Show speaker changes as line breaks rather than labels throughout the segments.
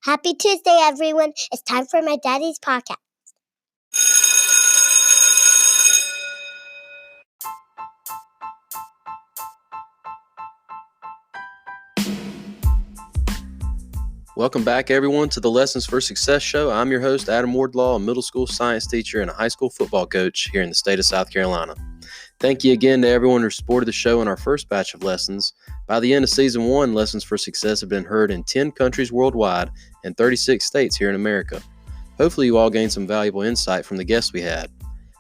Happy Tuesday, everyone. It's time for my daddy's podcast.
Welcome back, everyone, to the Lessons for Success show. I'm your host, Adam Wardlaw, a middle school science teacher and a high school football coach here in the state of South Carolina. Thank you again to everyone who supported the show in our first batch of lessons. By the end of Season 1, Lessons for Success have been heard in 10 countries worldwide and 36 states here in America. Hopefully you all gained some valuable insight from the guests we had.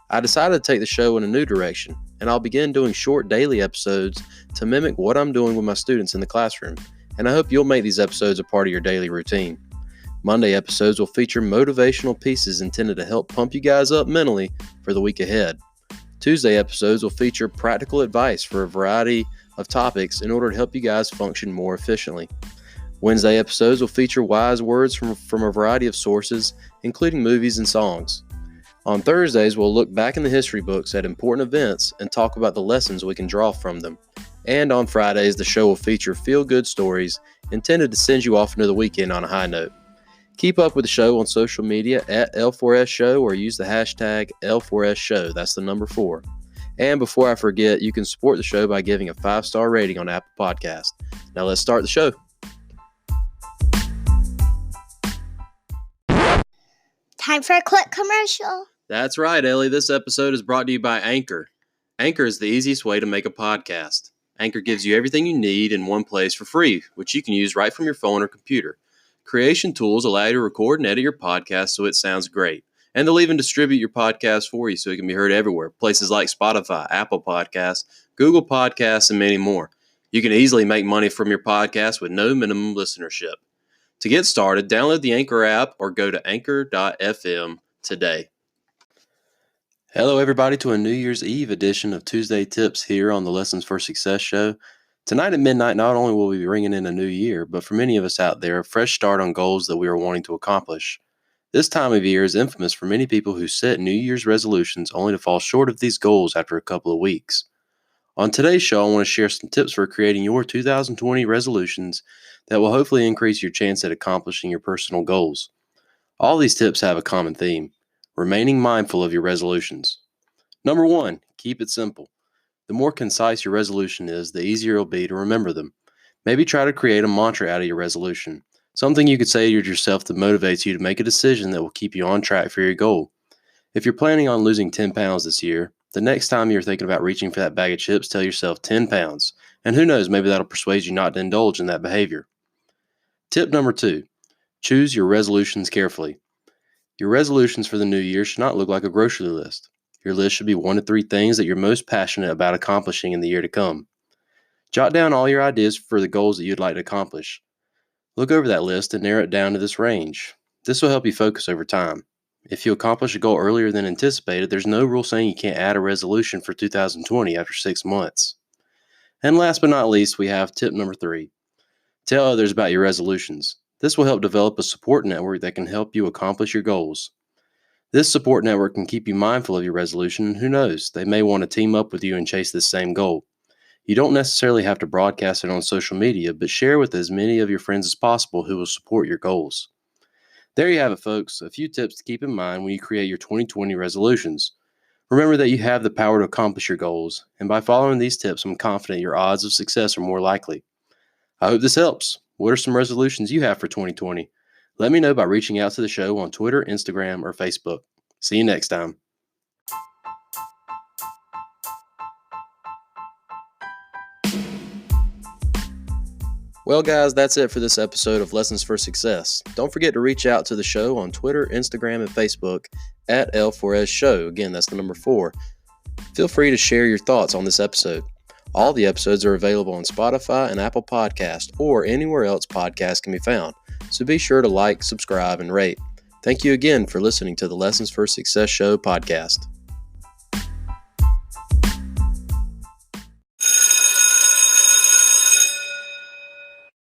I decided to take the show in a new direction, and I'll begin doing short daily episodes to mimic what I'm doing with my students in the classroom, and I hope you'll make these episodes a part of your daily routine. Monday episodes will feature motivational pieces intended to help pump you guys up mentally for the week ahead. Tuesday episodes will feature practical advice for a variety of topics in order to help you guys function more efficiently. Wednesday episodes will feature wise words from a variety of sources, including movies and songs. On Thursdays, we'll look back in the history books at important events and talk about the lessons we can draw from them. And on Fridays, the show will feature feel-good stories intended to send you off into the weekend on a high note. Keep up with the show on social media at L4S Show or use the hashtag L4S Show. That's the number 4. And before I forget, you can support the show by giving a 5-star rating on Apple Podcasts. Now let's start the show.
Time for a quick commercial.
That's right, Ellie. This episode is brought to you by Anchor. Anchor is the easiest way to make a podcast. Anchor gives you everything you need in one place for free, which you can use right from your phone or computer. Creation tools allow you to record and edit your podcast so it sounds great. And they'll even distribute your podcast for you so it can be heard everywhere. Places like Spotify, Apple Podcasts, Google Podcasts, and many more. You can easily make money from your podcast with no minimum listenership. To get started, download the Anchor app or go to anchor.fm today. Hello, everybody, to a New Year's Eve edition of Tuesday Tips here on the Lessons for Success show. Tonight at midnight, not only will we be ringing in a new year, but for many of us out there, a fresh start on goals that we are wanting to accomplish. This time of year is infamous for many people who set New Year's resolutions only to fall short of these goals after a couple of weeks. On today's show, I want to share some tips for creating your 2020 resolutions that will hopefully increase your chance at accomplishing your personal goals. All these tips have a common theme: remaining mindful of your resolutions. Number 1, keep it simple. The more concise your resolution is, the easier it will be to remember them. Maybe try to create a mantra out of your resolution, something you could say to yourself that motivates you to make a decision that will keep you on track for your goal. If you're planning on losing 10 pounds this year, the next time you're thinking about reaching for that bag of chips, tell yourself 10 pounds. And who knows, maybe that'll persuade you not to indulge in that behavior. Tip number 2, choose your resolutions carefully. Your resolutions for the new year should not look like a grocery list. Your list should be 1 to 3 things that you're most passionate about accomplishing in the year to come. Jot down all your ideas for the goals that you'd like to accomplish. Look over that list and narrow it down to this range. This will help you focus over time. If you accomplish a goal earlier than anticipated, there's no rule saying you can't add a resolution for 2020 after 6 months. And last but not least, we have tip number 3. Tell others about your resolutions. This will help develop a support network that can help you accomplish your goals. This support network can keep you mindful of your resolution, and who knows, they may want to team up with you and chase this same goal. You don't necessarily have to broadcast it on social media, but share with as many of your friends as possible who will support your goals. There you have it, folks. A few tips to keep in mind when you create your 2020 resolutions. Remember that you have the power to accomplish your goals, and by following these tips, I'm confident your odds of success are more likely. I hope this helps. What are some resolutions you have for 2020? Let me know by reaching out to the show on Twitter, Instagram, or Facebook. See you next time. Well, guys, that's it for this episode of Lessons for Success. Don't forget to reach out to the show on Twitter, Instagram, and Facebook at L4S Show. Again, that's the number 4. Feel free to share your thoughts on this episode. All the episodes are available on Spotify and Apple Podcasts or anywhere else podcasts can be found. So be sure to like, subscribe, and rate. Thank you again for listening to the Lessons for Success Show podcast.